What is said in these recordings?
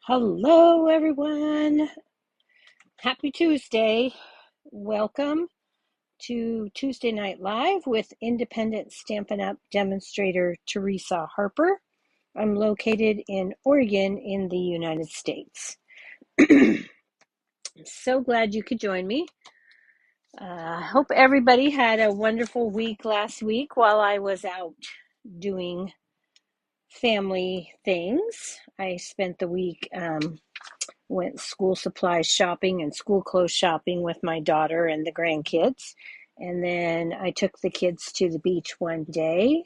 Hello, everyone. Happy Tuesday. Welcome to Tuesday Night Live with independent Stampin' Up! Demonstrator Teresa Harper. I'm located in Oregon in the United States. I'm so glad you could join me. I hope everybody had a wonderful week last week while I was out doing family things. I spent the week went school supplies shopping and school clothes shopping with my daughter and the grandkids. And then I took the kids to the beach one day.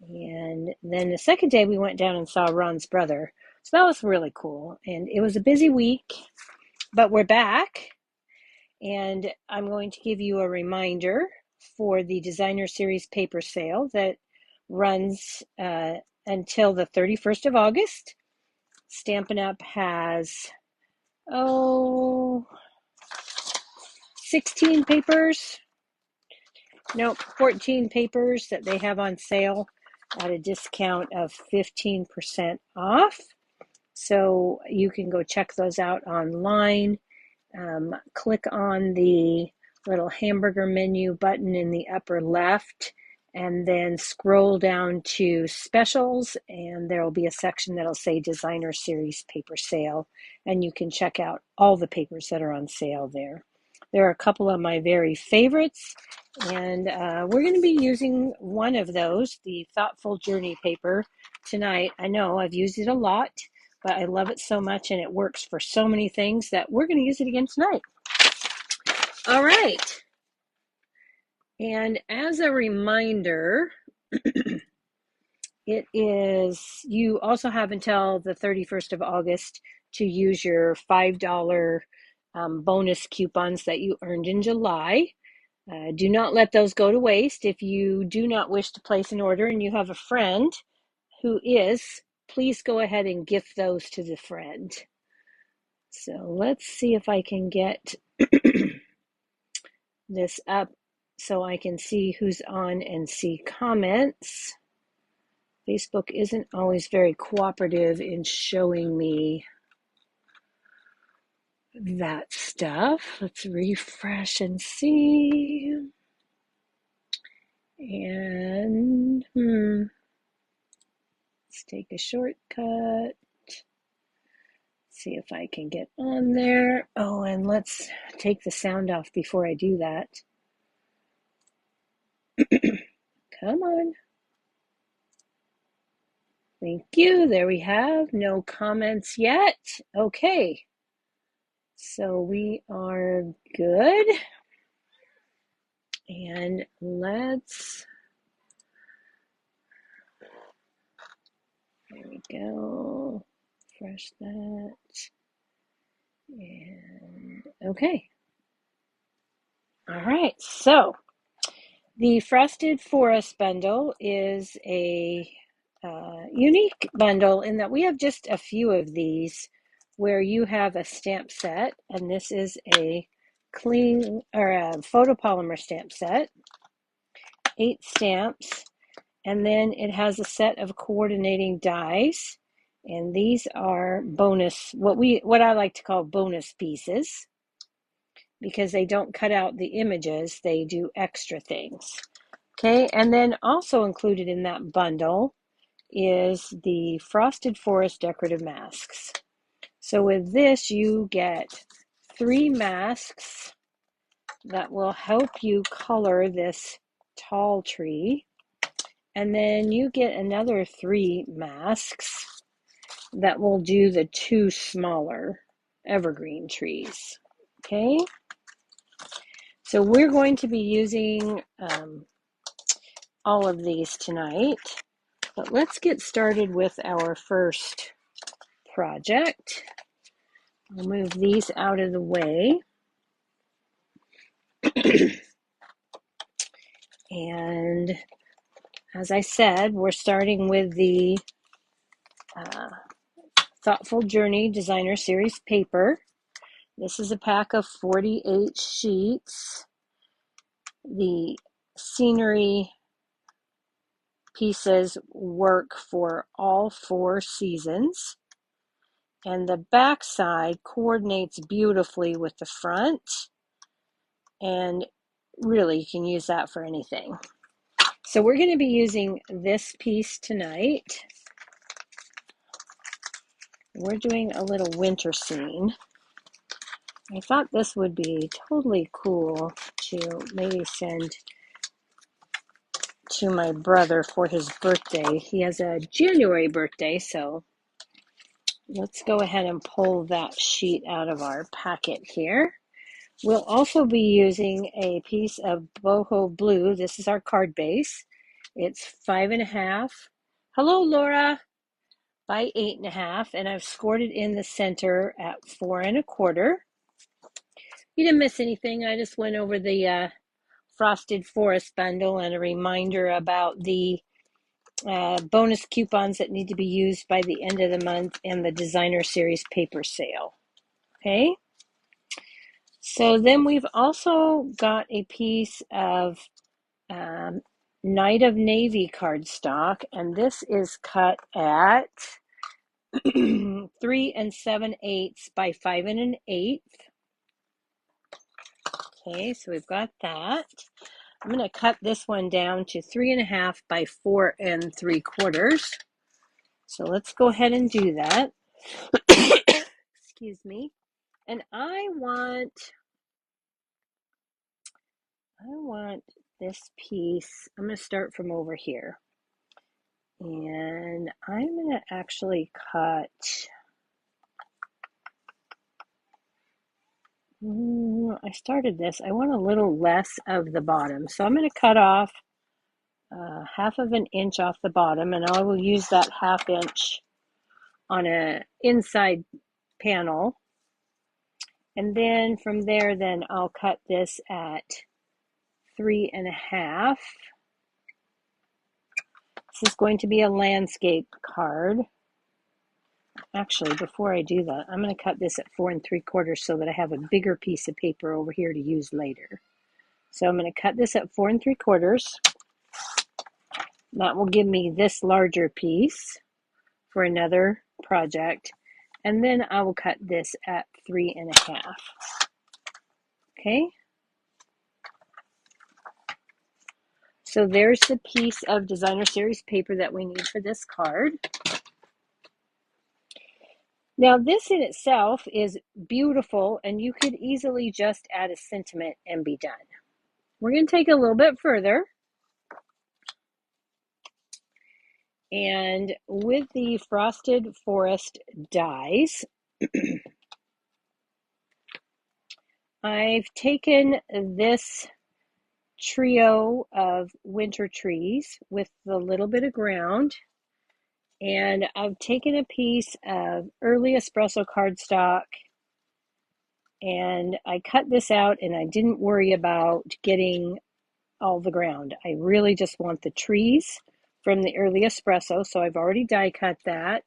And then the second day we went down and saw Ron's brother. So that was really cool. And it was a busy week, but we're back. And I'm going to give you a reminder for the Designer Series paper sale that runs until the 31st of August. Stampin' Up! Has 16 papers. Nope, 14 papers that they have on sale at a discount of 15% off. So you can go check those out online. Click on the little hamburger menu button in the upper left and then scroll down to specials, and there will be a section that'll say Designer Series paper sale, and you can check out all the papers that are on sale there. There are a couple of my very favorites, and we're going to be using one of those, the Thoughtful Journey paper, tonight. I know I've used it a lot, but I love it so much and it works for so many things that we're going to use it again tonight. All right. And as a reminder, you also have until the 31st of August to use your $5 bonus coupons that you earned in July. Do not let those go to waste. If you do not wish to place an order and you have a friend who is, please go ahead and gift those to the friend. So let's see if I can get this up so I can see who's on and see comments. Facebook isn't always very cooperative in showing me that stuff. Let's refresh and see. And let's take a shortcut. See if I can get on there. Oh, and let's take the sound off before I do that. Come on. Thank you. There we have no comments yet. Okay. So we are good. And let's, there we go. Refresh that. And okay. All right. So the Frosted Forest bundle is a unique bundle in that we have just a few of these where you have a stamp set, and this is a clean or a photopolymer stamp set, 8 stamps, and then it has a set of coordinating dies, and these are bonus, what I like to call bonus pieces, because they don't cut out the images, they do extra things. Okay, and then also included in that bundle is the Frosted Forest decorative masks. So with this, you get 3 masks that will help you color this tall tree. And then you get another 3 masks that will do the 2 smaller evergreen trees. Okay. So we're going to be using all of these tonight. But let's get started with our first project. I'll move these out of the way. And as I said, we're starting with the Thoughtful Journey Designer Series paper. This is a pack of 48 sheets. The scenery pieces work for all 4 seasons. And the back side coordinates beautifully with the front, and really you can use that for anything. So we're going to be using this piece tonight. We're doing a little winter scene. I thought this would be totally cool to maybe send to my brother for his birthday. He has a January birthday, so let's go ahead and pull that sheet out of our packet here. We'll also be using a piece of boho blue. This is our card base. It's 5.5. Hello, Laura. By 8.5, and I've scored it in the center at 4.25. You didn't miss anything. I just went over the Frosted Forest bundle and a reminder about the bonus coupons that need to be used by the end of the month and the designer series paper sale. Okay. So then we've also got a piece of Night of Navy cardstock, and this is cut at 3 7/8 by 5 1/8. Okay, so we've got that. I'm going to cut this one down to 3.5 by 4 3/4. So let's go ahead and do that. Excuse me. And I want this piece. I'm going to start from over here. And I'm going to actually cut. I started this. I want a little less of the bottom. So I'm going to cut off 1/2 inch off the bottom, and I will use that 1/2 inch on an inside panel. And then from there, then I'll cut this at 3.5. This is going to be a landscape card. Actually, before I do that, I'm going to cut this at 4 3/4 so that I have a bigger piece of paper over here to use later. So I'm going to cut this at 4 3/4. That will give me this larger piece for another project. And then I will cut this at 3.5. Okay. So there's the piece of designer series paper that we need for this card. Now this in itself is beautiful, and you could easily just add a sentiment and be done. We're going to take it a little bit further. And with the Frosted Forest dies, I've taken this trio of winter trees with a little bit of ground, and I've taken a piece of early espresso cardstock, and I cut this out, and I didn't worry about getting all the ground. I really just want the trees from the early espresso, so I've already die cut that,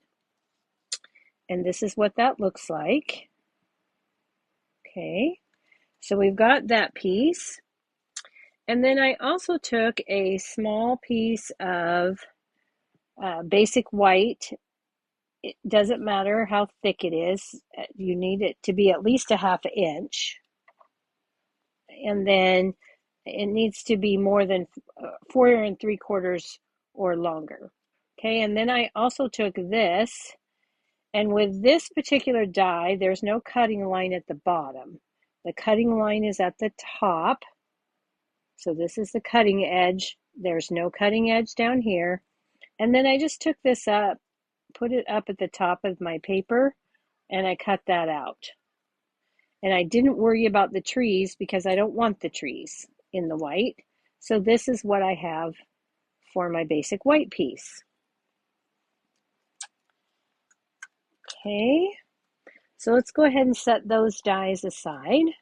and this is what that looks like. Okay, so we've got that piece. And then I also took a small piece of basic white. It doesn't matter how thick it is. You need it to be at least a 1/2 inch. And then it needs to be more than 4 3/4 or longer. Okay, and then I also took this, and with this particular die, there's no cutting line at the bottom. The cutting line is at the top. So this is the cutting edge. There's no cutting edge down here. And then I just took this up, put it up at the top of my paper, and I cut that out. And I didn't worry about the trees because I don't want the trees in the white. So this is what I have for my basic white piece. Okay, so let's go ahead and set those dies aside.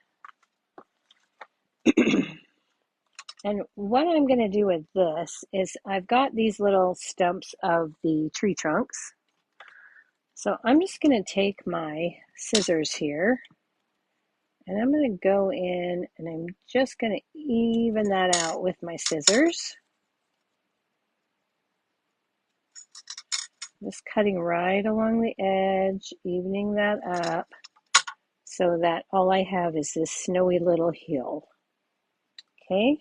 And what I'm going to do with this is I've got these little stumps of the tree trunks. So I'm just going to take my scissors here, and I'm going to go in, and I'm just going to even that out with my scissors. Just cutting right along the edge, evening that up so that all I have is this snowy little hill. Okay.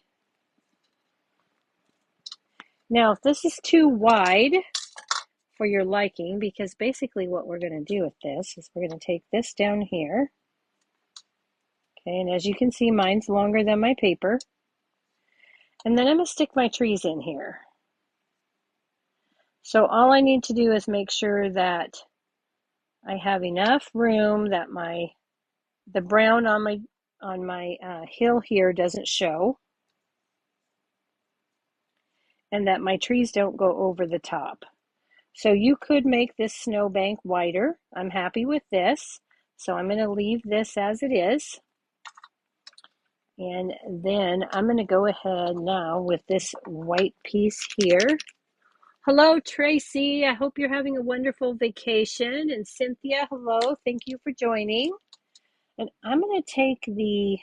Now, if this is too wide for your liking, because basically what we're going to do with this is we're going to take this down here. Okay, and as you can see, mine's longer than my paper. And then I'm going to stick my trees in here. So all I need to do is make sure that I have enough room that the brown on my hill here doesn't show, and that my trees don't go over the top. So you could make this snowbank wider. I'm happy with this, so I'm going to leave this as it is. And then I'm going to go ahead now with this white piece here. Hello, Tracy. I hope you're having a wonderful vacation. And Cynthia, hello. Thank you for joining. And I'm going to take the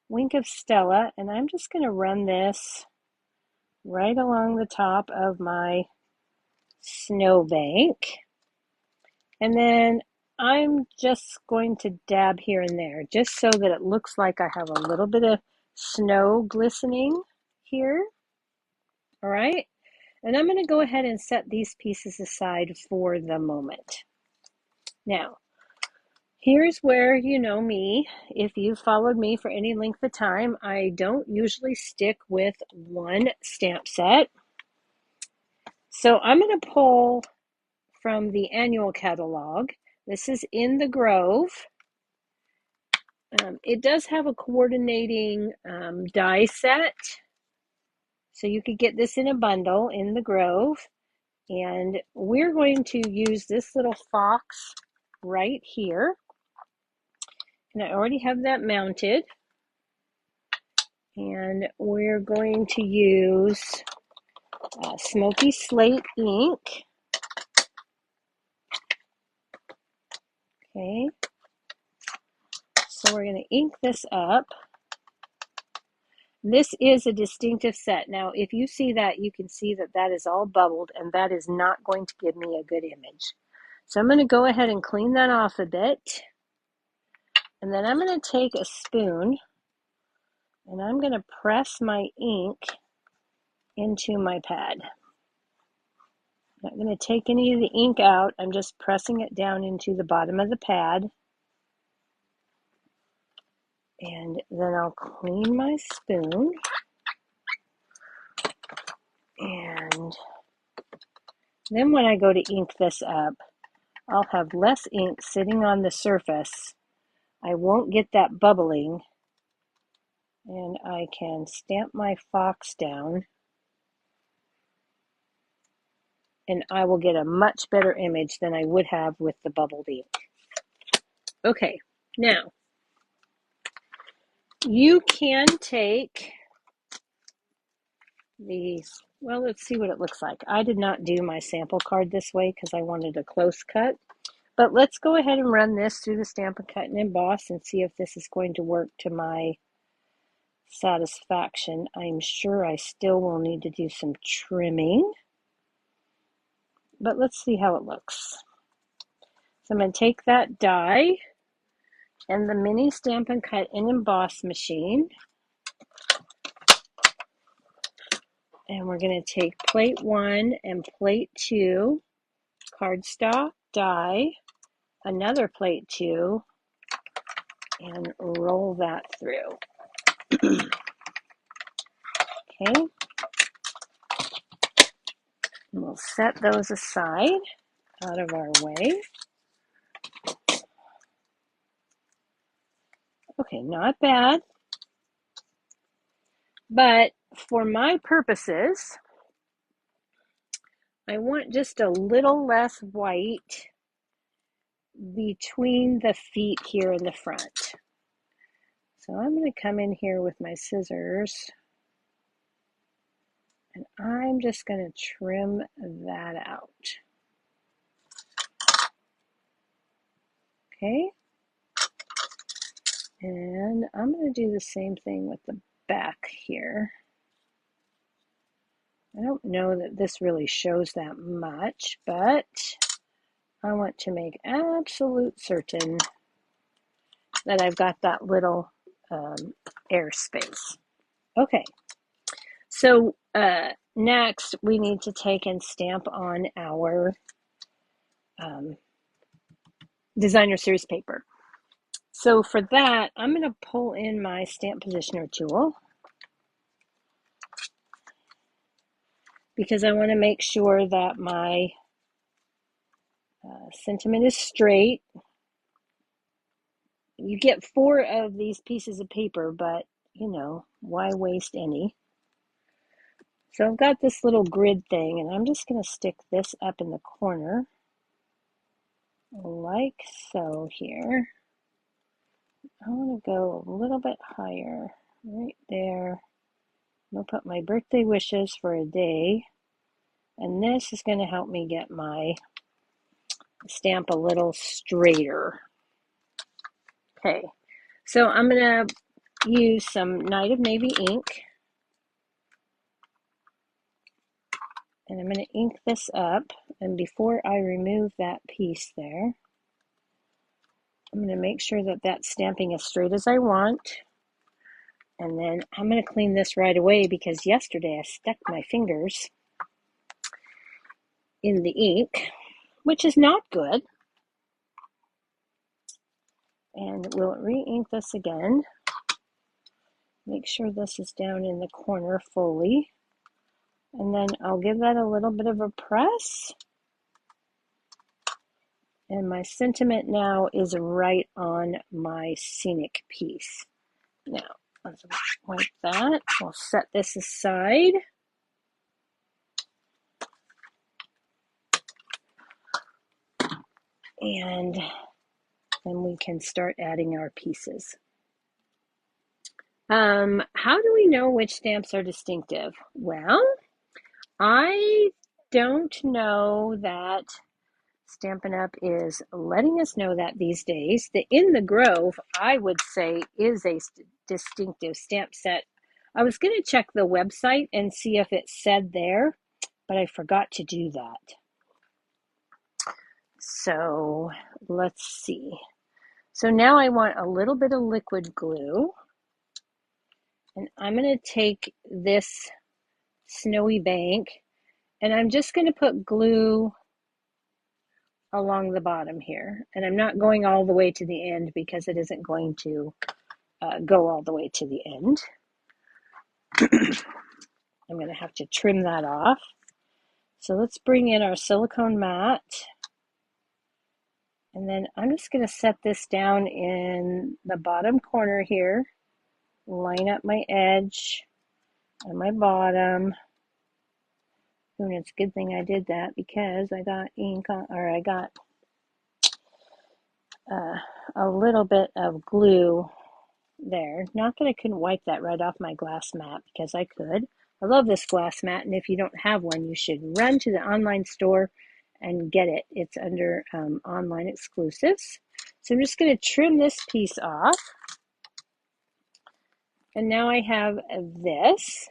Wink of Stella, and I'm just going to run this right along the top of my snowbank. And then I'm just going to dab here and there, just so that it looks like I have a little bit of snow glistening here. All right. And I'm going to go ahead and set these pieces aside for the moment. Now, here's where you know me. If you've followed me for any length of time, I don't usually stick with one stamp set. So I'm going to pull from the annual catalog. This is In the Grove. It does have a coordinating die set. So you could get this in a bundle, In the Grove. And we're going to use this little fox right here. And I already have that mounted. And we're going to use Smoky Slate ink. Okay. So we're going to ink this up. This is a distinctive set. Now, if you see that, you can see that that is all bubbled, and that is not going to give me a good image. So I'm going to go ahead and clean that off a bit. And then I'm going to take a spoon, and I'm going to press my ink into my pad. I'm not going to take any of the ink out. I'm just pressing it down into the bottom of the pad. And then I'll clean my spoon. And then when I go to ink this up, I'll have less ink sitting on the surface. I won't get that bubbling. And I can stamp my fox down. And I will get a much better image than I would have with the bubbled ink. Okay, now you can take these, well, let's see what it looks like. I did not do my sample card this way because I wanted a close cut. But let's go ahead and run this through the Stampin' Cut and Emboss and see if this is going to work to my satisfaction. I'm sure I still will need to do some trimming. But let's see how it looks. So I'm going to take that die and the mini Stampin' Cut and Emboss machine. And we're going to take plate 1 and plate 2, cardstock, die, another plate 2, and roll that through. Okay. And we'll set those aside out of our way. Okay, not bad. But for my purposes, I want just a little less white between the feet here in the front. So I'm going to come in here with my scissors and I'm just going to trim that out. Okay. And I'm going to do the same thing with the back here. I don't know that this really shows that much, but I want to make absolute certain that I've got that little airspace. Okay, so next we need to take and stamp on our designer series paper. So for that, I'm going to pull in my stamp positioner tool because I want to make sure that my sentiment is straight. You get 4 of these pieces of paper, but you know, why waste any? So I've got this little grid thing, and I'm just going to stick this up in the corner like so here. I want to go a little bit higher right there. I'm going to put my birthday wishes for a day, and this is going to help me get my stamp a little straighter. Okay, so I'm going to use some Night of Navy ink, and I'm going to ink this up, and before I remove that piece there, I'm going to make sure that that's stamping as straight as I want. And then I'm going to clean this right away because yesterday I stuck my fingers in the ink, which is not good. And we'll re-ink this again. Make sure this is down in the corner fully. And then I'll give that a little bit of a press. And my sentiment now is right on my scenic piece. Now, let's wipe that. We'll set this aside. And then we can start adding our pieces. How do we know which stamps are distinctive? Well, I don't know that Stampin' Up! Is letting us know that these days. The In the Grove, I would say, is a distinctive stamp set. I was going to check the website and see if it said there, but I forgot to do that. So let's see. So now I want a little bit of liquid glue, and I'm going to take this snowy bank, and I'm just going to put glue along the bottom here, and I'm not going all the way to the end because it isn't going to go all the way to the end. I'm going to have to trim that off. So let's bring in our silicone mat, and then I'm just going to set this down in the bottom corner here, line up my edge and my bottom. And it's a good thing I did that because I got ink on, or I got a little bit of glue there. Not that I couldn't wipe that right off my glass mat, because I could. I love this glass mat, and if you don't have one, you should run to the online store and get it. It's under online exclusives. So I'm just going to trim this piece off. And now I have this.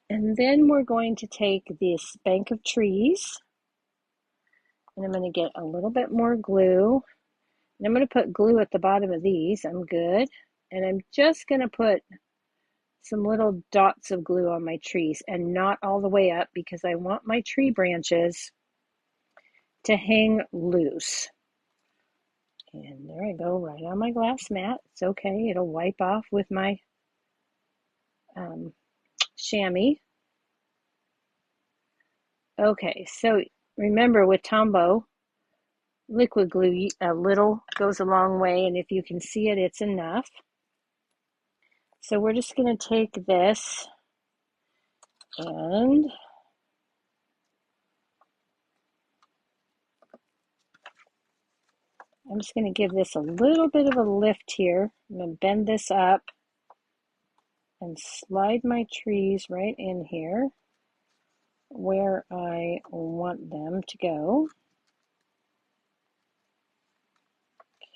And then we're going to take this bank of trees, and I'm going to get a little bit more glue. And I'm going to put glue at the bottom of these. I'm good. And I'm just going to put some little dots of glue on my trees, and not all the way up, because I want my tree branches to hang loose. And there I go, right on my glass mat. It's okay. It'll wipe off with my chamois. Okay, so remember with Tombow, liquid glue, a little goes a long way, and if you can see it, it's enough. So we're just going to take this, and I'm just going to give this a little bit of a lift here. I'm going to bend this up and slide my trees right in here where I want them to go.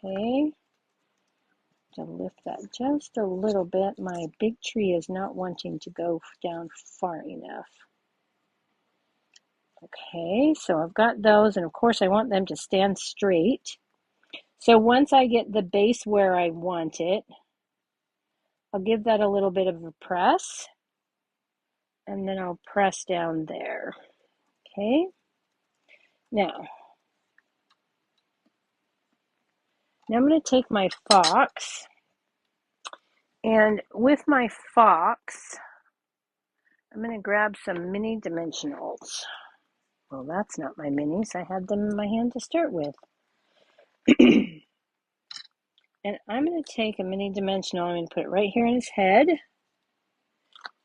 Okay. To lift that just a little bit. My big tree is not wanting to go down far enough. Okay, so I've got those, and of course I want them to stand straight. So once I get the base where I want it, I'll give that a little bit of a press, and then I'll press down there. Okay, now I'm going to take my fox, and with my fox, I'm going to grab some mini dimensionals. Well, that's not my minis. I had them in my hand to start with. And I'm going to take a mini dimensional. I'm going to put it right here in his head.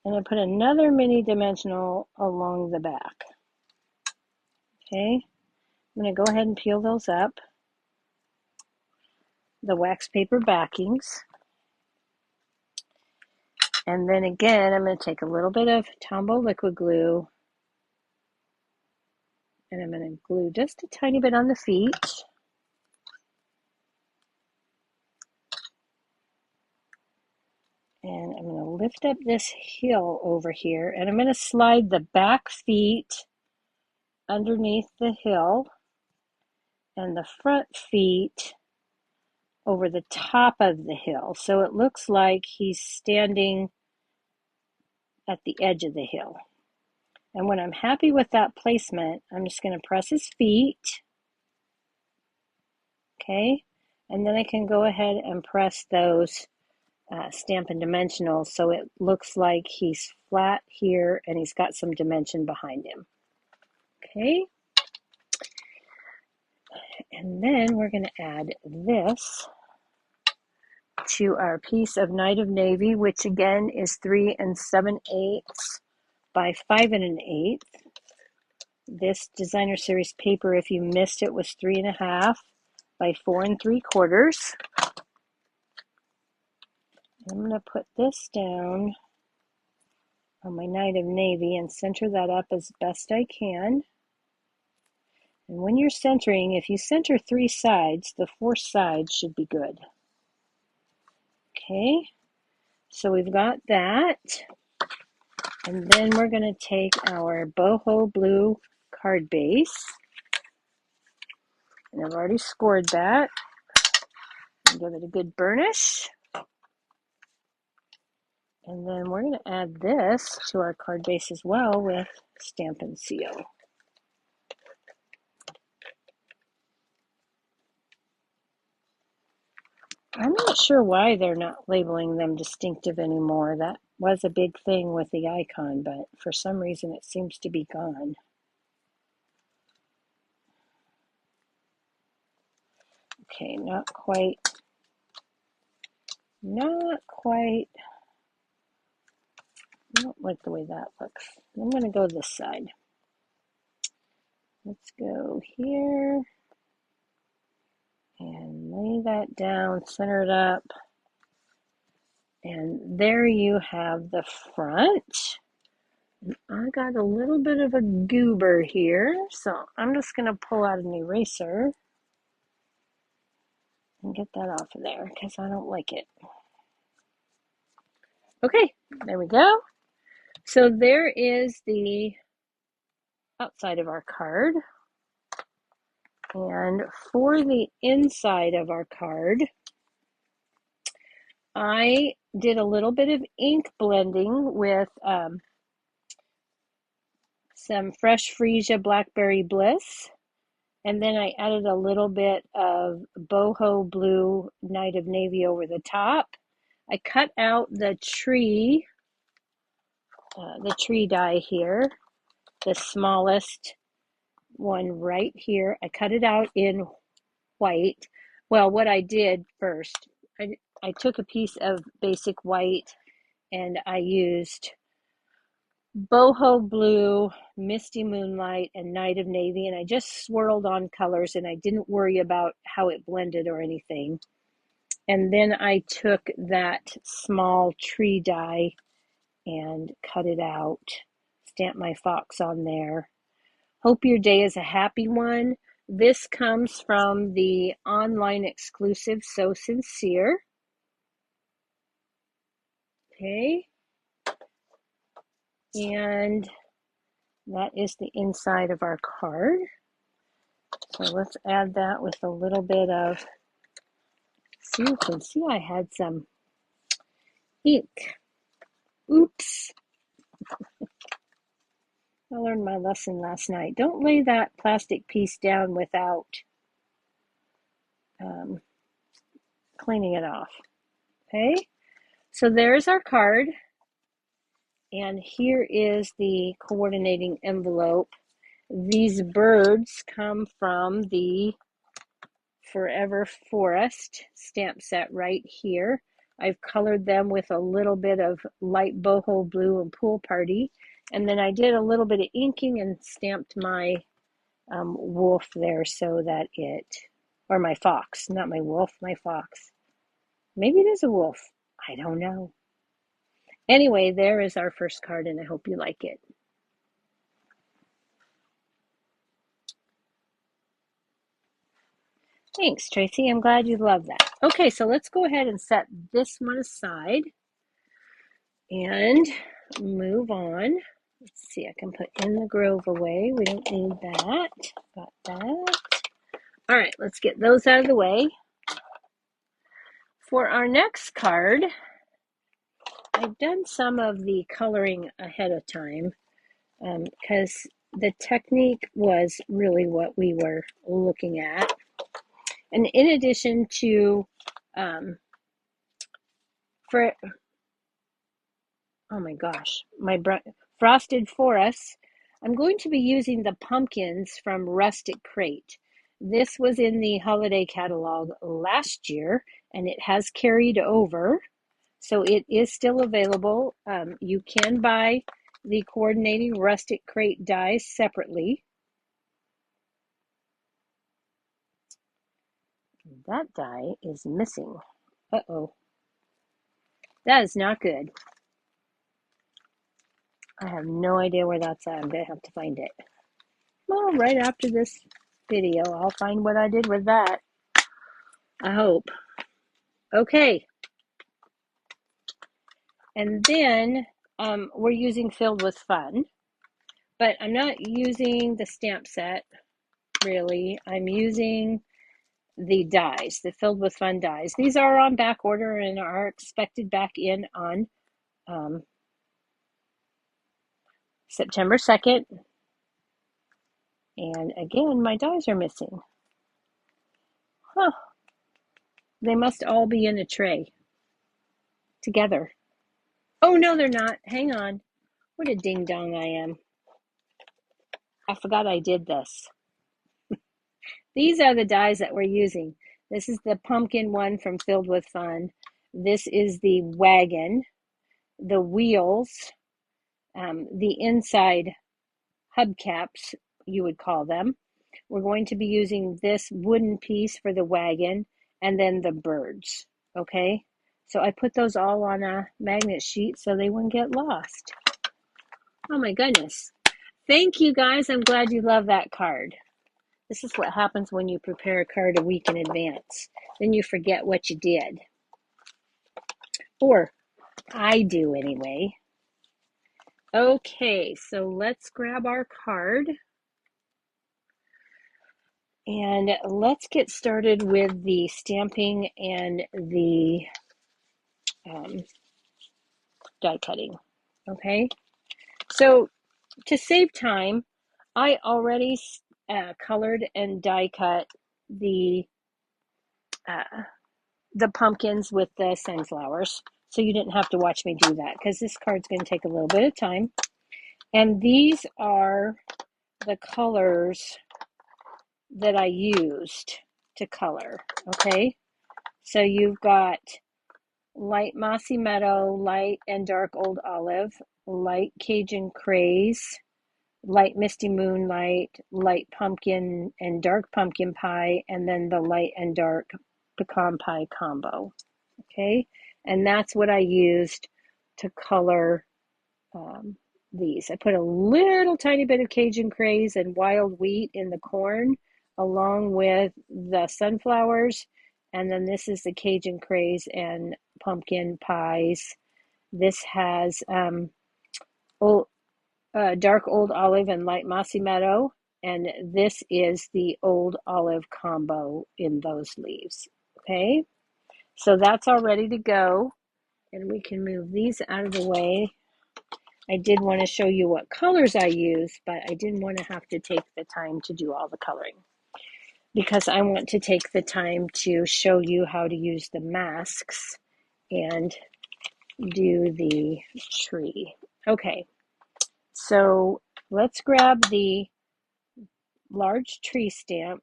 And I put another mini dimensional along the back. Okay. I'm going to go ahead and peel those up. The wax paper backings. And then again, I'm going to take a little bit of Tombow liquid glue. And I'm going to glue just a tiny bit on the feet. And I'm going to lift up this heel over here, and I'm going to slide the back feet underneath the hill and the front feet over the top of the hill. So it looks like he's standing at the edge of the hill. And when I'm happy with that placement, I'm just going to press his feet. Okay. And then I can go ahead and press those Stampin' Dimensionals so it looks like he's flat here and he's got some dimension behind him. Okay. And then we're going to add this to our piece of Night of Navy, which again is 3 7/8 by 5 1/8. This designer series paper, if you missed it, was 3.5 by 4 3/4. I'm going to put this down on my Night of Navy and center that up as best I can. And when you're centering, if you center 3 sides, the 4th side should be good. Okay, so we've got that. And then we're going to take our boho blue card base. And I've already scored that. And give it a good burnish. And then we're going to add this to our card base as well with Stampin' Seal. I'm not sure why they're not labeling them distinctive anymore. That was a big thing with the icon, but for some reason it seems to be gone. Okay, not quite. Not quite. I don't like the way that looks. I'm going to go this side. Let's go here and lay that down, center it up. And there you have the front. And I got a little bit of a goober here, so I'm just going to pull out an eraser and get that off of there because I don't like it. Okay, there we go. So there is the outside of our card. And for the inside of our card, I did a little bit of ink blending with some Fresh Freesia Blackberry Bliss. And then I added a little bit of boho blue Night of Navy over the top. I cut out the tree die here, the smallest one right here. I cut it out in white. Well, what I did first, I took a piece of basic white and I used boho blue, misty moonlight, and Night of Navy, and I just swirled on colors and I didn't worry about how it blended or anything. And then I took that small tree die and cut it out, stamped my fox on there. Hope your day is a happy one. This comes from the online exclusive So Sincere. Okay, and that is the inside of our card. So let's add that with a little bit of, see, you can see I had some ink. Oops. I learned my lesson last night. Don't lay that plastic piece down without cleaning it off. Okay, so there's our card. And here is the coordinating envelope. These birds come from the Forever Forest stamp set right here. I've colored them with a little bit of light boho blue and pool party. And then I did a little bit of inking and stamped my wolf there so that it, or my fox, not my wolf, my fox. Maybe it is a wolf. I don't know. Anyway, there is our first card, and I hope you like it. Thanks, Tracy. I'm glad you love that. Okay, so let's go ahead and set this one aside and move on. Let's see, I can put In the Grove away. We don't need that. Got that. All right, let's get those out of the way. For our next card, I've done some of the coloring ahead of time because the technique was really what we were looking at. And in addition to, oh my gosh, Frosted Forests, I'm going to be using the pumpkins from Rustic Crate. This was in the holiday catalog last year, and it has carried over, so it is still available. You can buy the coordinating Rustic Crate dies separately. That die is missing. Uh-oh. That is not good. I have no idea where that's at. I'm going to have to find it. Well, right after this video, I'll find what I did with that. I hope. Okay. And then we're using Filled with Fun. But I'm not using the stamp set, really. I'm using the dies, the Filled with Fun dies. These are on back order and are expected back in on September 2nd. And again, my dies are missing. Huh. They must all be in a tray together. Oh, no, they're not. Hang on. What a ding dong I am. I forgot I did this. These are the dies that we're using. This is the pumpkin one from Filled with Fun. This is the wagon, the wheels, the inside hubcaps, you would call them. We're going to be using this wooden piece for the wagon and then the birds, okay? So I put those all on a magnet sheet so they wouldn't get lost. Oh my goodness. Thank you guys. I'm glad you love that card. This is what happens when you prepare a card a week in advance. Then you forget what you did. Or I do anyway. Okay, so let's grab our card. And let's get started with the stamping and the die cutting. Okay, so to save time, I already colored and die cut the pumpkins with the sunflowers. So you didn't have to watch me do that because this card's going to take a little bit of time. And these are the colors that I used to color. Okay, so you've got light mossy meadow, light and dark old olive, light Cajun craze, light misty moonlight, light pumpkin and dark pumpkin pie, and then the light and dark pecan pie combo. Okay, and that's what I used to color these. I put a little tiny bit of Cajun craze and wild wheat in the corn along with the sunflowers, and then this is the Cajun craze and pumpkin pies This has dark old olive and light mossy meadow, and this is the old olive combo in those leaves. Okay, so that's all ready to go, and we can move these out of the way. I did want to show you what colors I use, but I didn't want to have to take the time to do all the coloring because I want to take the time to show you how to use the masks and do the tree. Okay, so let's grab the large tree stamp.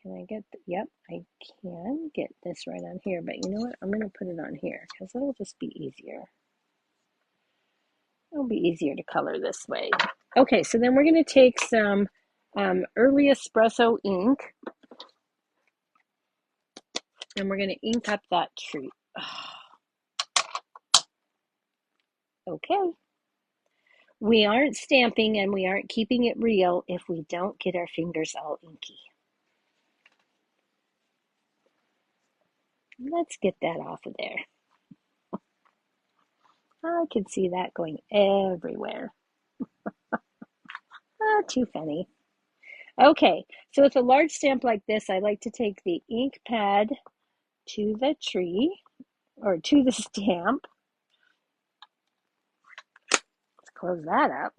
Can I get, yep, I can get this right on here, but you know what? I'm going to put it on here because it'll just be easier. It'll be easier to color this way. Okay, so then we're going to take some early espresso ink and we're going to ink up that tree. Okay. We aren't stamping and we aren't keeping it real if we don't get our fingers all inky. Let's get that off of there. I can see that going everywhere. Too funny. Okay, so with a large stamp like this, I like to take the ink pad to the tree or to the stamp. Let's close that up.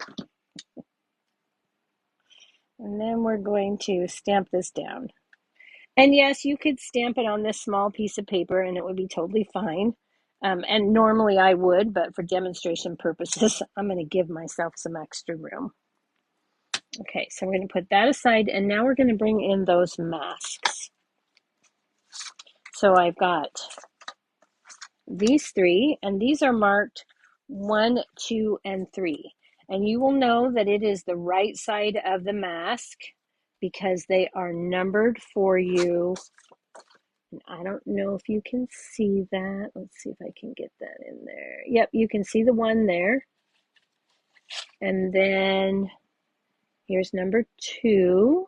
And then we're going to stamp this down. And yes, you could stamp it on this small piece of paper and it would be totally fine. And normally I would, but for demonstration purposes, I'm going to give myself some extra room. Okay, so we're going to put that aside, and now we're going to bring in those masks. So I've got these three, and these are marked 1, 2, and 3. And you will know that it is the right side of the mask because they are numbered for you. And I don't know if you can see that. Let's see if I can get that in there. Yep, you can see the one there. And then here's number 2.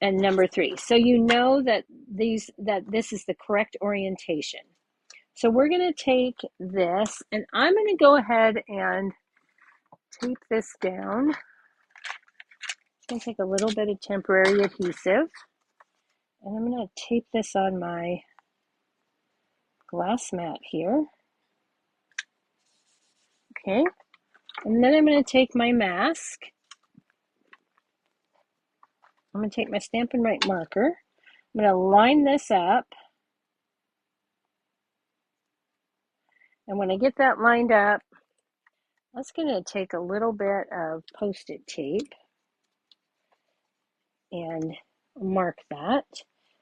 And number 3. So you know that this is the correct orientation. So we're going to take this, and I'm going to go ahead and tape this down. I'm going to take a little bit of temporary adhesive, and I'm going to tape this on my glass mat here. Okay, and then I'm going to take my mask. I'm going to take my Stampin' Write marker. I'm going to line this up. And when I get that lined up, that's going to take a little bit of Post-it tape and mark that.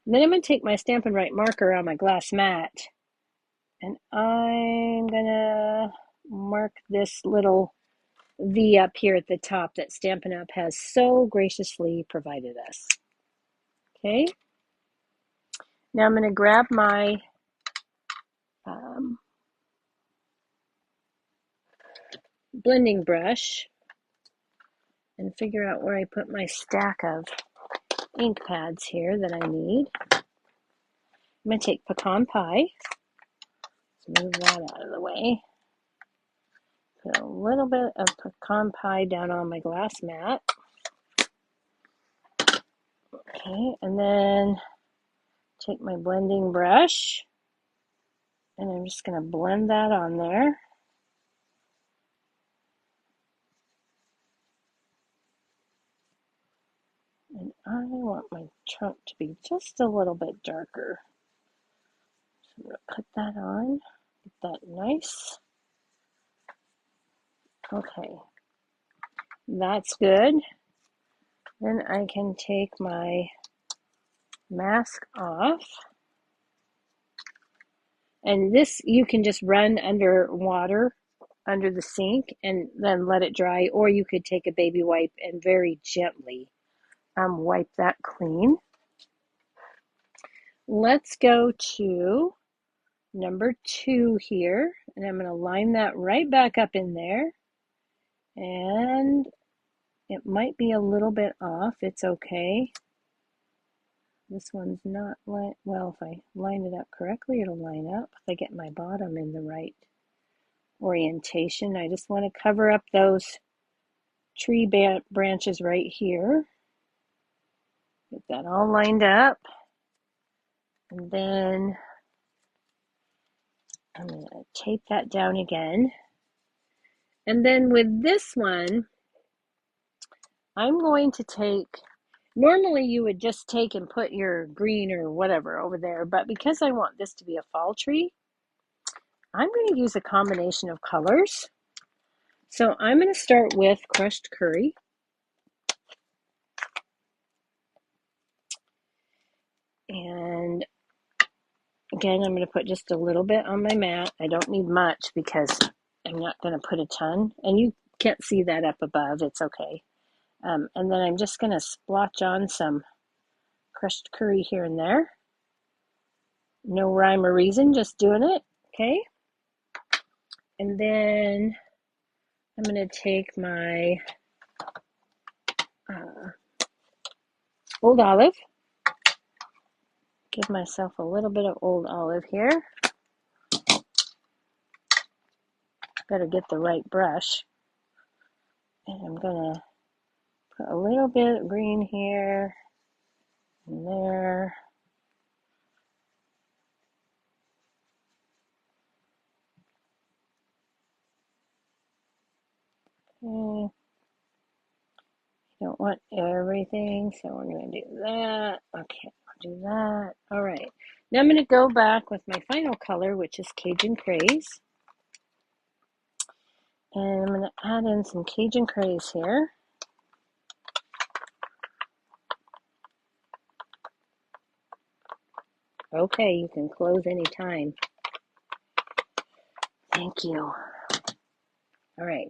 And then I'm going to take my Stampin' Write marker on my glass mat, and I'm going to mark this little V up here at the top that Stampin' Up! Has so graciously provided us. Okay, now I'm going to grab my blending brush and figure out where I put my stack of ink pads here that I need. I'm going to take Pecan Pie. Let's move that out of the way. Put a little bit of Pecan Pie down on my glass mat. Okay, and then take my blending brush and I'm just going to blend that on there. And I want my trunk to be just a little bit darker. So I'm going to put that on, get that nice. Okay, that's good. Then I can take my mask off. And this you can just run under water, under the sink, and then let it dry. Or you could take a baby wipe and very gently wipe that clean. Let's go to number 2 here, and I'm going to line that right back up in there. And it might be a little bit off. It's okay. This one's not well, if I line it up correctly, it'll line up. If I get my bottom in the right orientation, I just want to cover up those tree branches right here. Get that all lined up. And then I'm going to tape that down again. And then with this one, I'm going to take, normally you would just take and put your green or whatever over there, but because I want this to be a fall tree, I'm going to use a combination of colors. So I'm going to start with crushed curry. And again, I'm going to put just a little bit on my mat. I don't need much because I'm not going to put a ton. And you can't see that up above. It's okay. And then I'm just going to splotch on some crushed curry here and there. No rhyme or reason, just doing it. Okay. And then I'm going to take my old olive. Give myself a little bit of old olive here. Better get the right brush. And I'm going to put a little bit of green here and there. Okay. Don't want everything, so we're going to do that. Okay, I'll do that. All right. Now I'm going to go back with my final color, which is Cajun Craze. And I'm going to add in some Cajun Craze here. Okay, you can close anytime. Thank you. All right.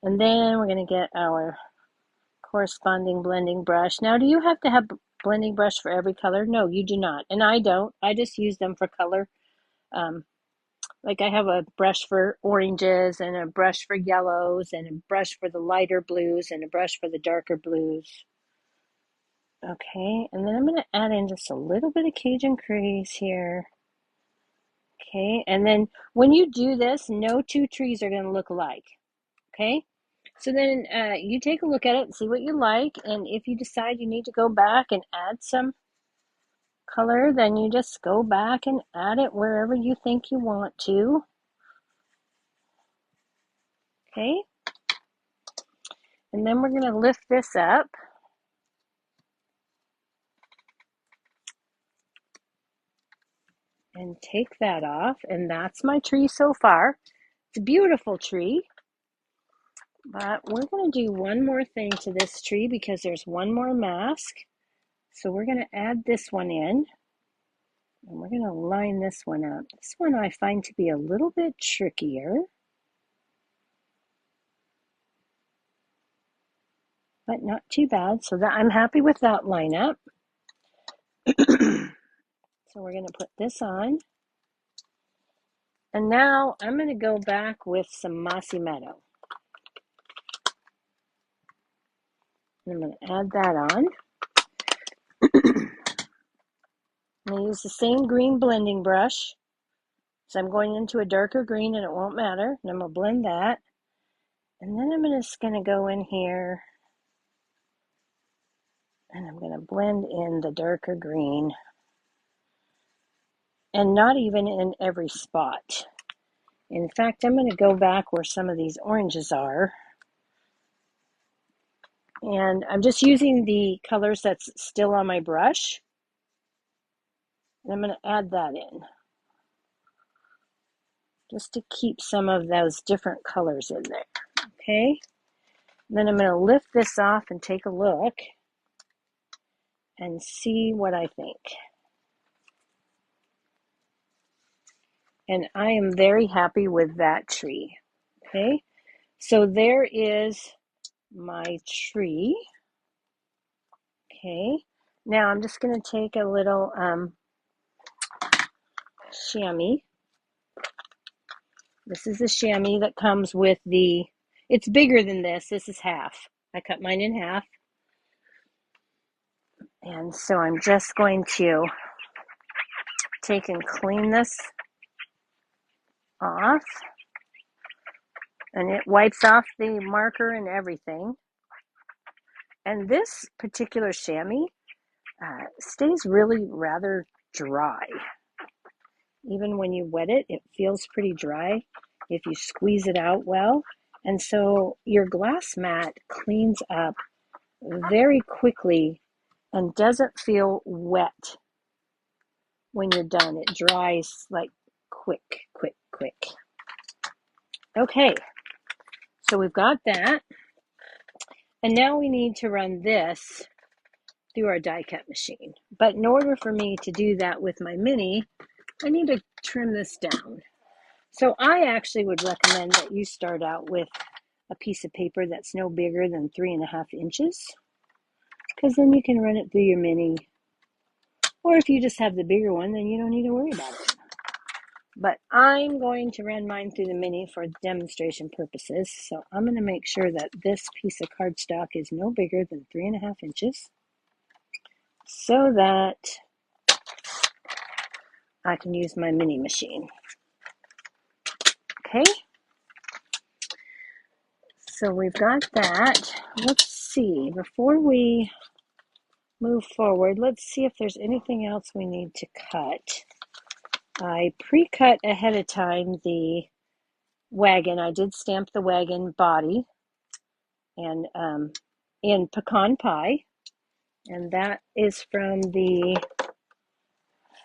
And then we're going to get our corresponding blending brush. Now, do you have to have blending brush for every color? No, you do not. And I don't. I just use them for color. Like I have a brush for oranges and a brush for yellows and a brush for the lighter blues and a brush for the darker blues. Okay, and then I'm going to add in just a little bit of Cajun Craze here. Okay, and then when you do this, no two trees are going to look alike. Okay, so then you take a look at it and see what you like. And if you decide you need to go back and add some color, then you just go back and add it wherever you think you want to. Okay, and then we're going to lift this up. And take that off, and that's my tree so far. It's a beautiful tree, but we're going to do one more thing to this tree because there's one more mask. So we're going to add this one in, and we're going to line this one up. This one I find to be a little bit trickier, but not too bad. So that I'm happy with that lineup. So we're going to put this on. And now I'm going to go back with some Mossy Meadow. I'm going to add that on. I'm going to use the same green blending brush. So I'm going into a darker green and it won't matter. And I'm going to blend that. And then I'm just going to go in here and I'm going to blend in the darker green. And not even in every spot. In fact, I'm going to go back where some of these oranges are. And I'm just using the colors that's still on my brush. And I'm going to add that in. Just to keep some of those different colors in there. Okay. Then I'm going to lift this off and take a look and see what I think. And I am very happy with that tree. Okay, so there is my tree. Okay, now I'm just going to take a little chamois. This is the chamois that comes with the, it's bigger than this. This is half. I cut mine in half. And so I'm just going to take and clean this off. And it wipes off the marker and everything. And this particular chamois stays really rather dry. Even when you wet it, it feels pretty dry if you squeeze it out well. And so your glass mat cleans up very quickly and doesn't feel wet when you're done. It dries like quick. Okay, so we've got that. And now we need to run this through our die cut machine. But in order for me to do that with my mini, I need to trim this down. So I actually would recommend that you start out with a piece of paper that's no bigger than 3.5 inches, because then you can run it through your mini. Or if you just have the bigger one, then you don't need to worry about it. But I'm going to run mine through the mini for demonstration purposes. So I'm going to make sure that this piece of cardstock is no bigger than 3.5 inches so that I can use my mini machine. Okay. So we've got that. Let's see, before we move forward, let's see if there's anything else we need to cut. I pre-cut ahead of time the wagon. I did stamp the wagon body and in pecan pie, and that is from the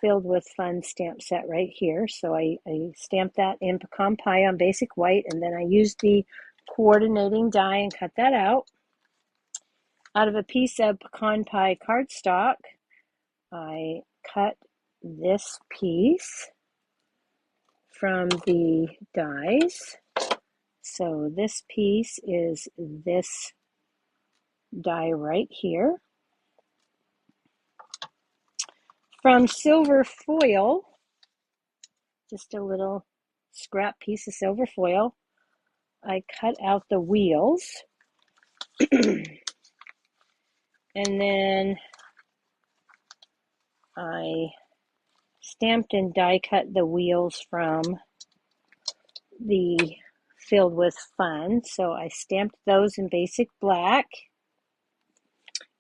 Filled with Fun stamp set right here. So I stamped that in pecan pie on basic white, and then I used the coordinating die and cut that out of a piece of pecan pie cardstock. I cut this piece from the dies. So this piece is this die right here. From silver foil, just a little scrap piece of silver foil, I cut out the wheels. And then I stamped and die cut the wheels from the Filled with Fun. So I stamped those in basic black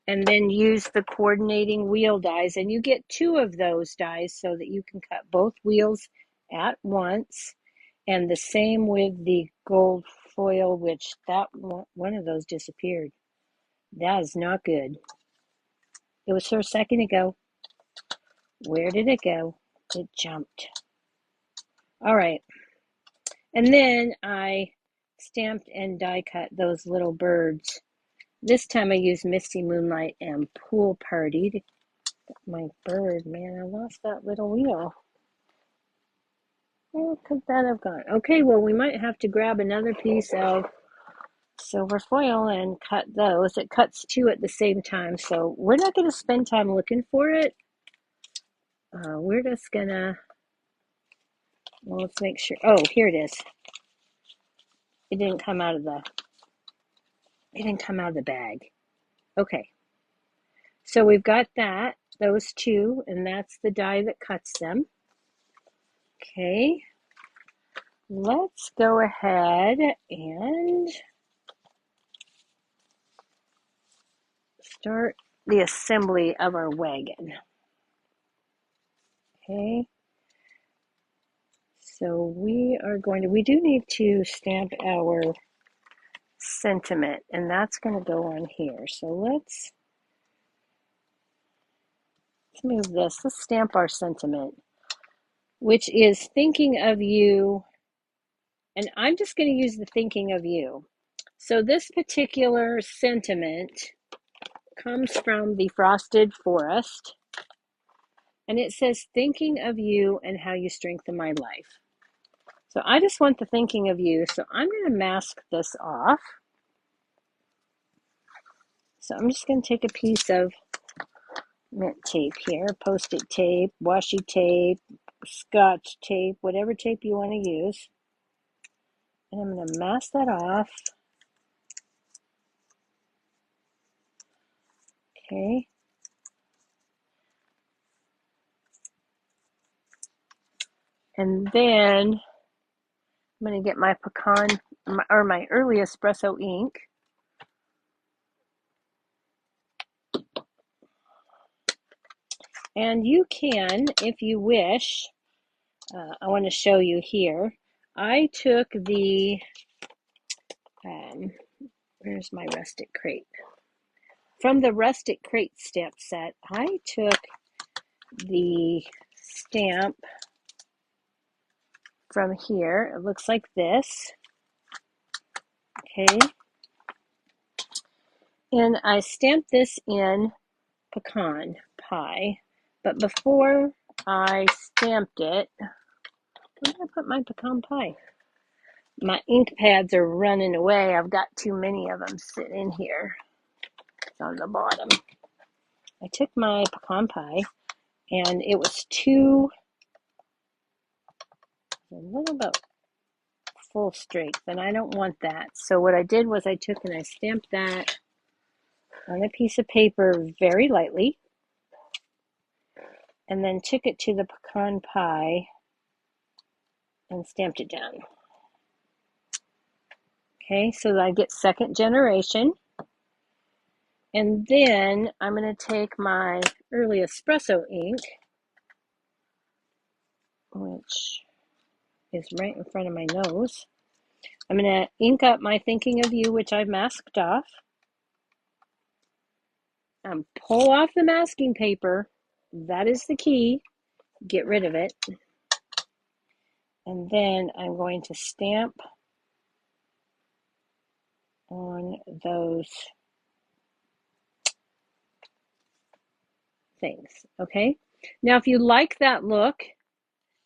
and then used the coordinating wheel dies. And you get 2 of those dies so that you can cut both wheels at once. And the same with the gold foil, which that one of those disappeared. That is not good. It was here a second ago. Where did it go? It jumped. All right. And then I stamped and die cut those little birds. This time I used Misty Moonlight and Pool Party. My bird, man, I lost that little wheel. Where could that have gone? Okay, well, we might have to grab another piece of silver foil and cut those. It cuts 2 at the same time, so we're not going to spend time looking for it. We're just going to, well, let's make sure. Oh, here it is. It didn't come out of the bag. Okay. So we've got those 2, and that's the die that cuts them. Okay. Let's go ahead and start the assembly of our wagon. Okay. So we do need to stamp our sentiment, and that's going to go on here. So let's move this. Let's stamp our sentiment, which is thinking of you. And I'm just going to use the thinking of you. So this particular sentiment comes from the Frosted Forest, and it says, thinking of you and how you strengthen my life. So I just want the thinking of you. So I'm going to mask this off. So I'm just going to take a piece of mint tape here, Post-it tape, washi tape, Scotch tape, whatever tape you want to use. And I'm going to mask that off. Okay. And then I'm going to get my pecan, or my early espresso ink. And you can, if you wish, I want to show you here. I took the, where's my Rustic crate? From the Rustic crate stamp set, I took the stamp from here. It looks like this. Okay. And I stamped this in pecan pie. But before I stamped it, where did I put my pecan pie? My ink pads are running away. I've got too many of them sitting here. It's on the bottom. I took my pecan pie and it was a little bit full strength, and I don't want that. So what I did was I took and I stamped that on a piece of paper very lightly, and then took it to the pecan pie and stamped it down. Okay, so that I get second generation. And then I'm going to take my early espresso ink, which is right in front of my nose. I'm going to ink up my Thinking of You, which I've masked off. Pull off the masking paper. That is the key. Get rid of it. And then I'm going to stamp on those things. Okay. Now, if you like that look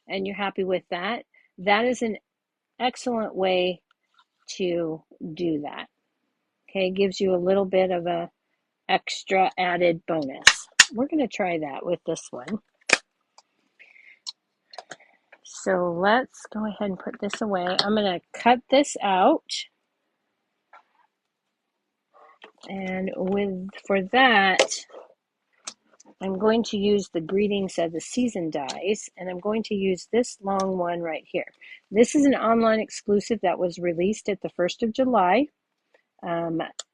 and you're happy with that, that is an excellent way to do that. Okay. It gives you a little bit of a extra added bonus. We're going to try that with this one. So let's go ahead and put this away. I'm going to cut this out. And for that, I'm going to use the Greetings of the Season dies, and I'm going to use this long one right here. This is an online exclusive that was released at the 1st of July.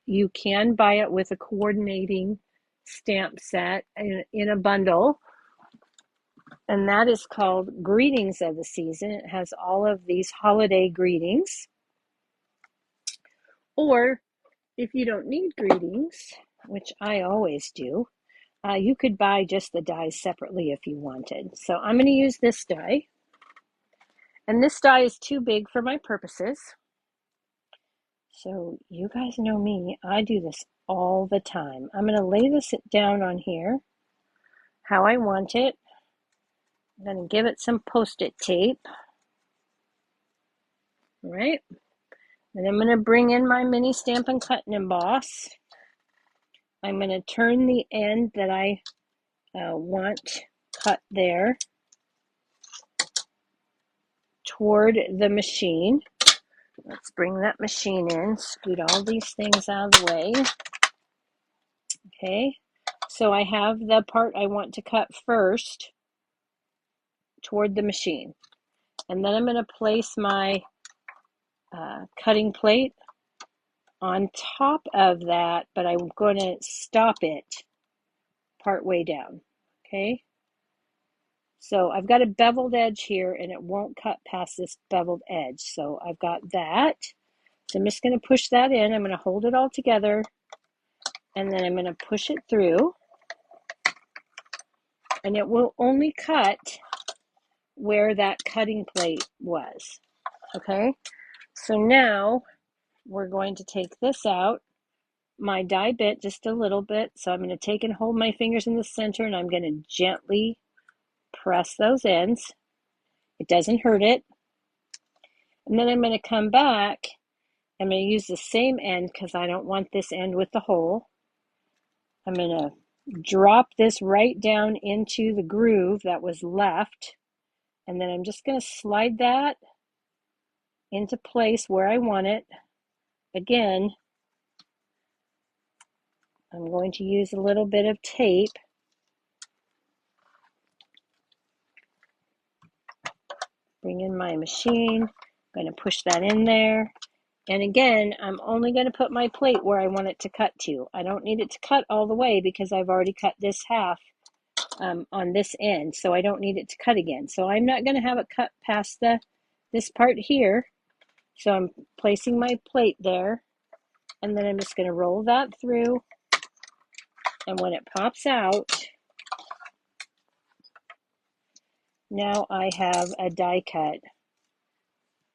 You can buy it with a coordinating stamp set in a bundle, and that is called Greetings of the Season. It has all of these holiday greetings. Or if you don't need greetings, which I always do, you could buy just the dies separately if you wanted. So I'm going to use this die. And this die is too big for my purposes. So you guys know me. I do this all the time. I'm going to lay this down on here how I want it. I'm going to give it some Post-it tape. All right. And I'm going to bring in my mini Stamp and Cut and Emboss. I'm going to turn the end that I want cut there toward the machine. Let's bring that machine in, scoot all these things out of the way. Okay, so I have the part I want to cut first toward the machine. And then I'm going to place my cutting plate on top of that, but I'm going to stop it part way down. Okay, so I've got a beveled edge here and it won't cut past this beveled edge. So I've got that. So I'm just going to push that in. I'm going to hold it all together and then I'm going to push it through. And it will only cut where that cutting plate was. Okay, so now we're going to take this out. My die bit just a little bit, so I'm going to take and hold my fingers in the center and I'm going to gently press those ends. It doesn't hurt it. And then I'm going to come back. I'm going to use the same end because I don't want this end with the hole. I'm going to drop this right down into the groove that was left. And then I'm just going to slide that into place where I want it. Again, I'm going to use a little bit of tape. Bring in my machine. I'm going to push that in there. And again, I'm only going to put my plate where I want it to cut to. I don't need it to cut all the way because I've already cut this half on this end, so I don't need it to cut again. So I'm not going to have it cut past this part here. So I'm placing my plate there, and then I'm just going to roll that through. And when it pops out, now I have a die cut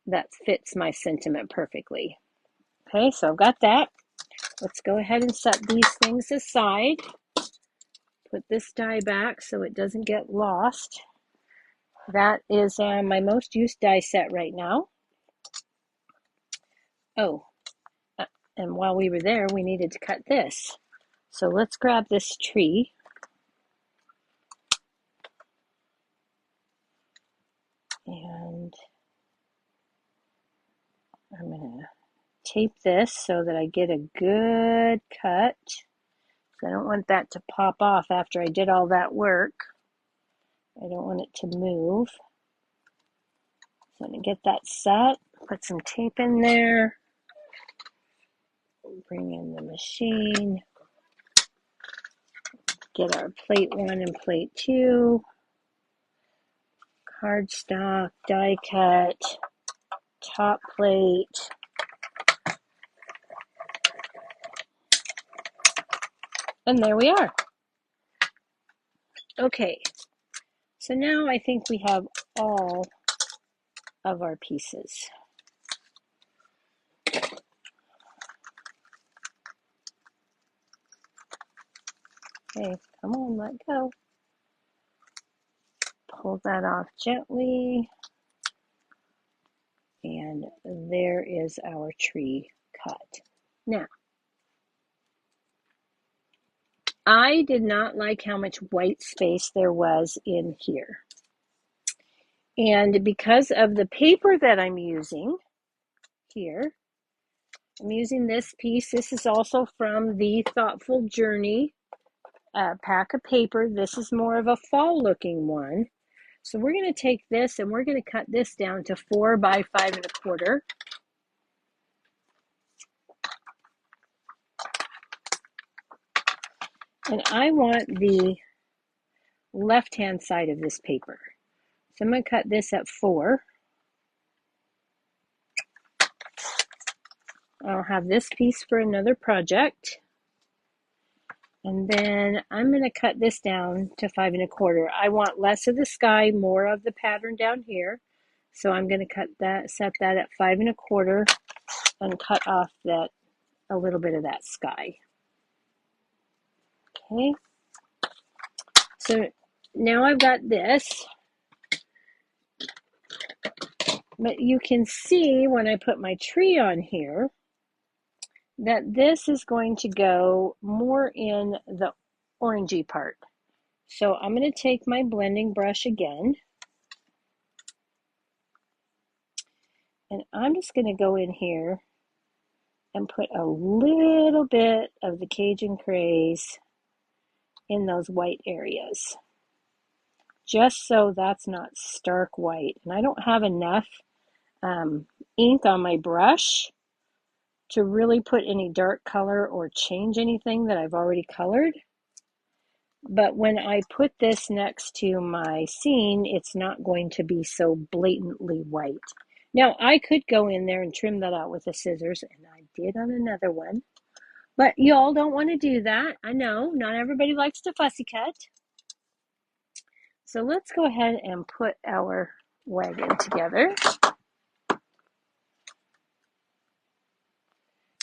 that fits my sentiment perfectly. Okay, so I've got that. Let's go ahead and set these things aside. Put this die back so it doesn't get lost. That is my most used die set right now. Oh, and while we were there, we needed to cut this. So let's grab this tree. And I'm going to tape this so that I get a good cut. I don't want that to pop off after I did all that work. I don't want it to move. So I'm going to get that set, put some tape in there, bring in the machine, get our plate 1 and plate 2, cardstock, die cut, top plate. And there we are. Okay, so now I think we have all of our pieces. Okay, come on, let go. Pull that off gently. And there is our tree cut. Now, I did not like how much white space there was in here. And because of the paper that I'm using here, I'm using this piece. This is also from the Thoughtful Journey pack of paper. This is more of a fall looking one. So we're going to take this and we're going to cut this down to 4 by 5 1/4. And I want the left-hand side of this paper. So I'm going to cut this at 4. I'll have this piece for another project. And then I'm going to cut this down to 5 1/4. I want less of the sky, more of the pattern down here. So I'm going to cut that, set that at 5 1/4 and cut off that a little bit of that sky. Okay. So now I've got this. But you can see when I put my tree on here that this is going to go more in the orangey part. So I'm going to take my blending brush again, and I'm just going to go in here and put a little bit of the Cajun Craze in those white areas, just so that's not stark white. And I don't have enough ink on my brush to really put any dark color or change anything that I've already colored. But when I put this next to my scene, it's not going to be so blatantly white. Now, I could go in there and trim that out with the scissors, and I did on another one. But y'all don't want to do that. I know, not everybody likes to fussy cut. So let's go ahead and put our wagon together.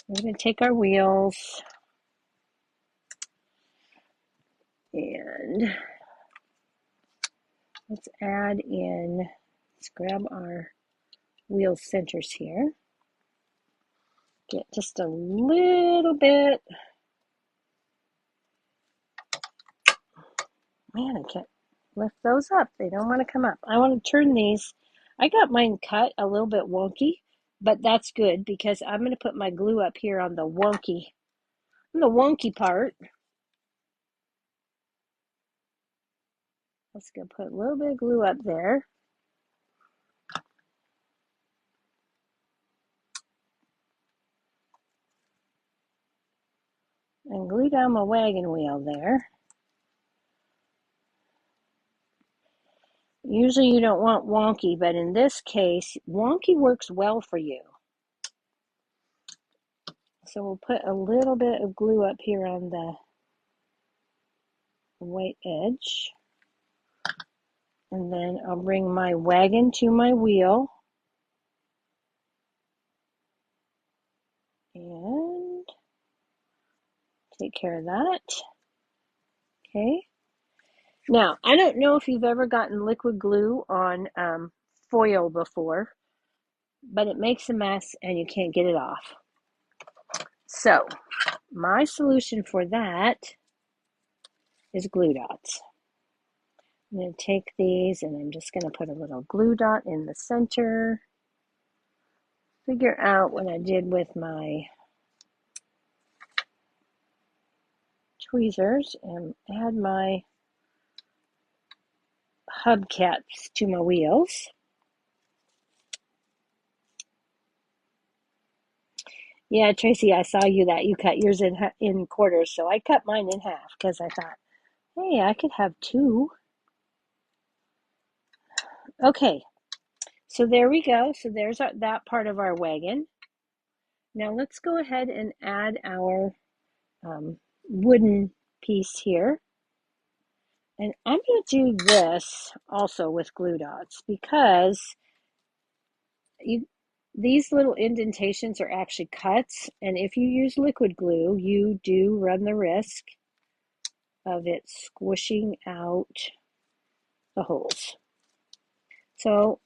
We're going to take our wheels and let's add in, let's grab our wheel centers here. Get just a little bit. Man, I can't lift those up. They don't want to come up. I want to turn these. I got mine cut a little bit wonky, but that's good because I'm going to put my glue up here on the wonky part. Let's go put a little bit of glue up there. glue down my wagon wheel there. Usually you don't want wonky, but in this case, wonky works well for you. So we'll put a little bit of glue up here on the white edge. And then I'll bring my wagon to my wheel. And take care of that. Okay. Now, I don't know if you've ever gotten liquid glue on foil before, but it makes a mess and you can't get it off. So, my solution for that is glue dots. I'm going to take these and I'm just going to put a little glue dot in the center. Figure out what I did with my tweezers and add my hubcaps to my wheels. Yeah, Tracy, I saw you cut yours in quarters, so I cut mine in half because I thought, hey, I could have two. Okay, so there we go. So there's that part of our wagon. Now let's go ahead and add our wooden piece here. And I'm going to do this also with glue dots because these little indentations are actually cuts. And if you use liquid glue, you do run the risk of it squishing out the holes. So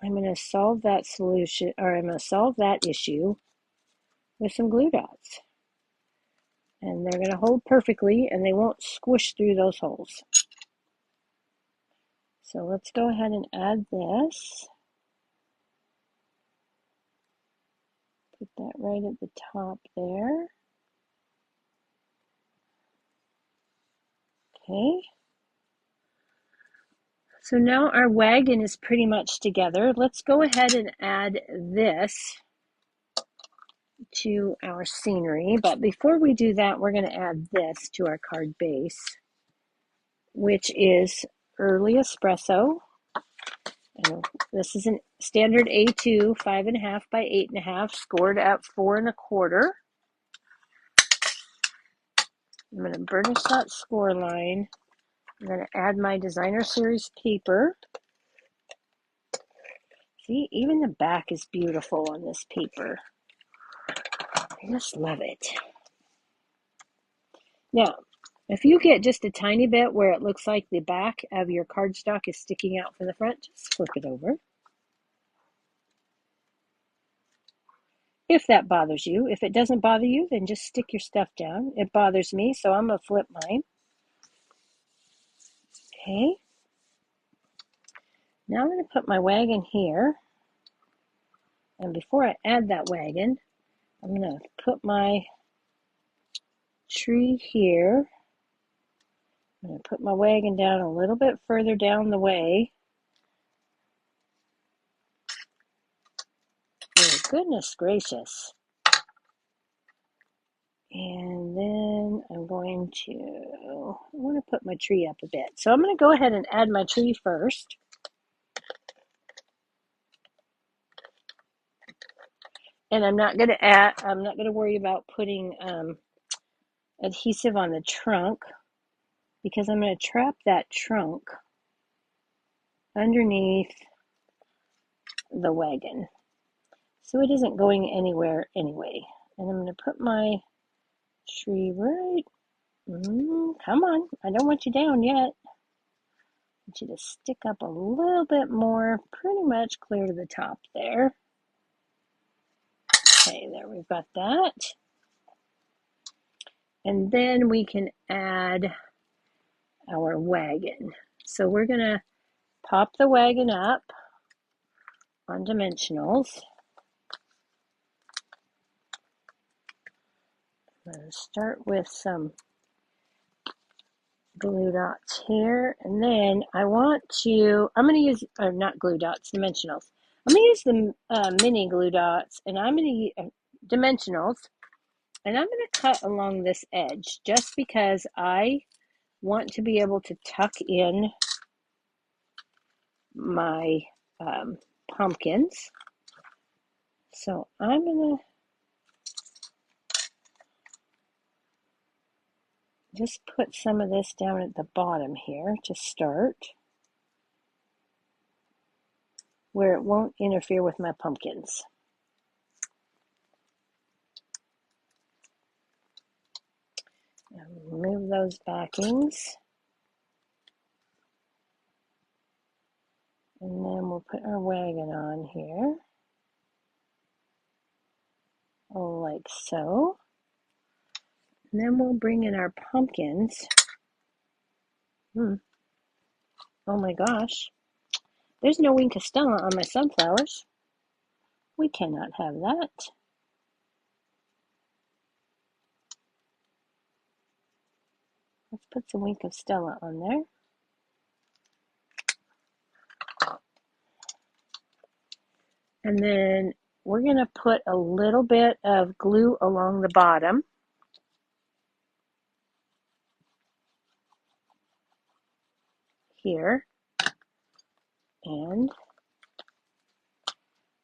I'm going to solve that solution, or I'm going to solve that issue with some glue dots. And they're going to hold perfectly and they won't squish through those holes. So let's go ahead and add this. Put that right at the top there. Okay. So now our wagon is pretty much together. Let's go ahead and add this to our scenery. But before we do that, we're going to add this to our card base, which is early espresso. And this is a standard A2, 5.5 by 8.5, scored at 4.25. I'm going to burnish that score line. I'm going to add my designer series paper. See, even the back is beautiful on this paper. I just love it. Now, if you get just a tiny bit where it looks like the back of your cardstock is sticking out from the front, just flip it over. If that bothers you. If it doesn't bother you, then just stick your stuff down. It bothers me, so I'm going to flip mine. Okay. Now I'm going to put my wagon here. And before I add that wagon, I'm going to put my tree here. I'm going to put my wagon down a little bit further down the way. Oh, goodness gracious. And then I want to put my tree up a bit. So I'm going to go ahead and add my tree first. And I'm not going to worry about putting adhesive on the trunk because I'm going to trap that trunk underneath the wagon. So it isn't going anywhere anyway. And I'm going to put my tree right, come on, I don't want you down yet. I want you to stick up a little bit more, pretty much clear to the top there. Okay, there we've got that. And then we can add our wagon. So we're going to pop the wagon up on dimensionals. I'm going to start with some glue dots here, and then I'm going to use, not glue dots, dimensionals. I'm going to use the mini glue dots, and I'm going to use dimensionals, And I'm going to cut along this edge just because I want to be able to tuck in my pumpkins. So I'm going to just put some of this down at the bottom here to start, where it won't interfere with my pumpkins. Remove those backings. And then we'll put our wagon on here, like so. And then we'll bring in our pumpkins. Oh my gosh, there's no wing Castella on my sunflowers. We cannot have that. Let's put some wing Castella on there. And then we're going to put a little bit of glue along the bottom. Here. And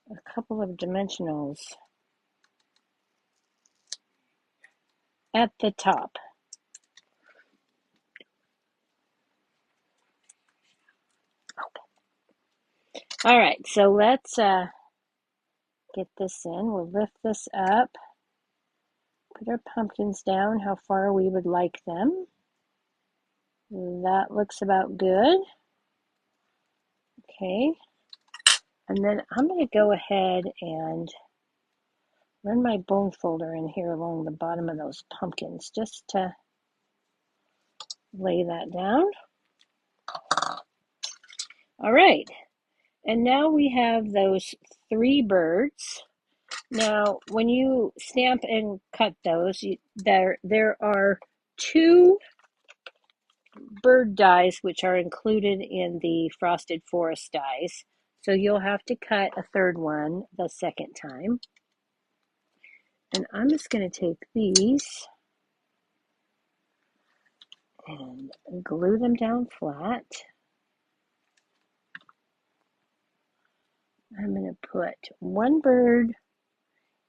a couple of dimensionals at the top. Okay. All right, so let's get this in. We'll lift this up, put our pumpkins down how far we would like them. That looks about good. Okay. And then I'm going to go ahead and run my bone folder in here along the bottom of those pumpkins just to lay that down. All right. And now we have those 3 birds. Now, when you stamp and cut those, there are 2 bird dies which are included in the Frosted Forest dies. So you'll have to cut a 3rd one the 2nd time. And I'm just going to take these and glue them down flat. I'm going to put 1 bird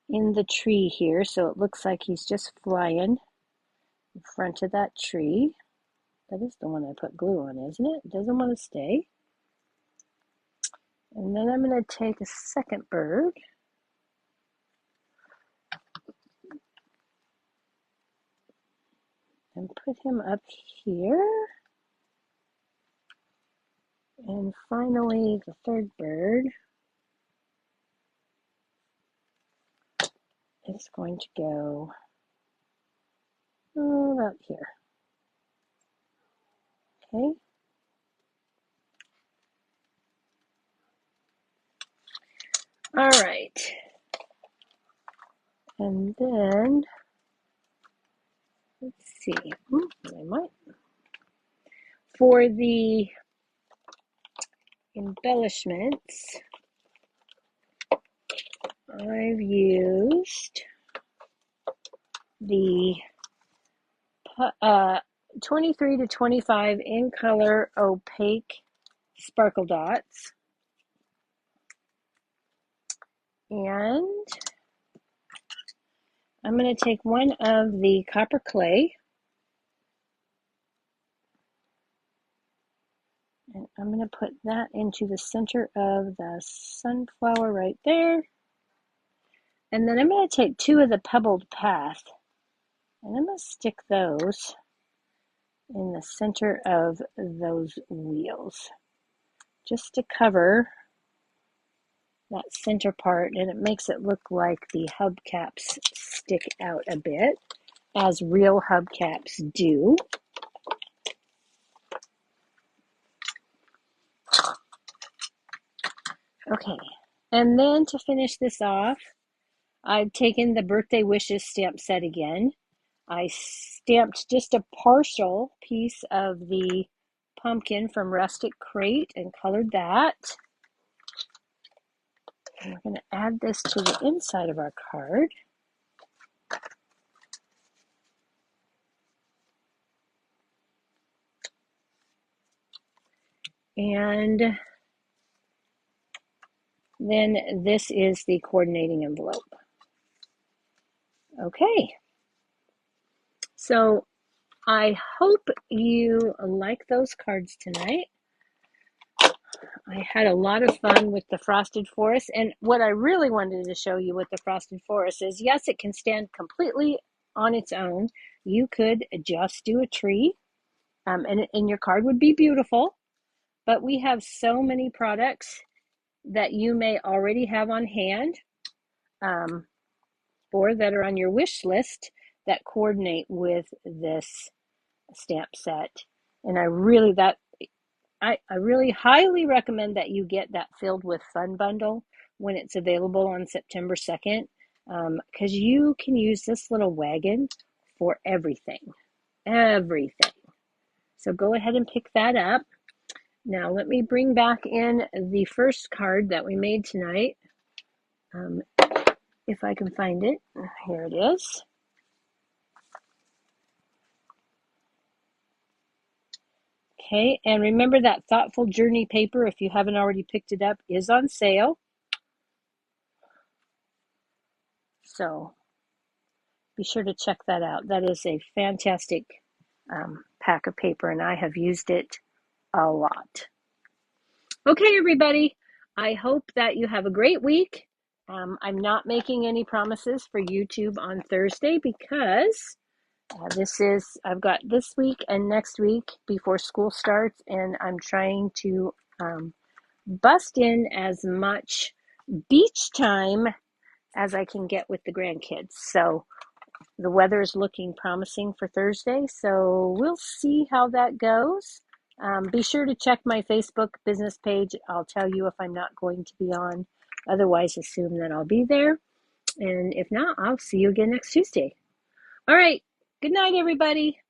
in the tree here, so it looks like he's just flying in front of that tree. That is the one I put glue on, isn't it? It doesn't want to stay. And then I'm going to take a 2nd bird and put him up here. And finally, the 3rd bird is going to go about here. Okay. All right. And then, let's see. I might. For the embellishments, I've used the 23 to 25 in color opaque sparkle dots. And I'm going to take one of the copper clay, and I'm going to put that into the center of the sunflower right there. And then I'm going to take 2 of the pebbled path, and I'm going to stick those in the center of those wheels, just to cover that center part, and it makes it look like the hubcaps stick out a bit, as real hubcaps do. Okay, and then to finish this off, I've taken the birthday wishes stamp set again. I stamped just a partial piece of the pumpkin from Rustic Crate and colored that. And we're going to add this to the inside of our card. And then this is the coordinating envelope. Okay, so I hope you like those cards tonight. I had a lot of fun with the Frosted Forest, and what I really wanted to show you with the Frosted Forest is, yes, it can stand completely on its own. You could just do a tree, and your card would be beautiful, but we have so many products that you may already have on hand, or that are on your wish list that coordinate with this stamp set. And I really highly recommend that you get that Filled with Fun bundle when it's available on September 2nd, because you can use this little wagon for everything. Everything. So go ahead and pick that up. Now let me bring back in the first card that we made tonight. If I can find it. Here it is. Okay, and remember that Thoughtful Journey paper, if you haven't already picked it up, is on sale. So be sure to check that out. That is a fantastic pack of paper, and I have used it a lot. Okay, everybody, I hope that you have a great week. I'm not making any promises for YouTube on Thursday because I've got this week and next week before school starts, and I'm trying to bust in as much beach time as I can get with the grandkids. So the weather is looking promising for Thursday, so we'll see how that goes. Be sure to check my Facebook business page. I'll tell you if I'm not going to be on. Otherwise, assume that I'll be there. And if not, I'll see you again next Tuesday. All right. Good night, everybody.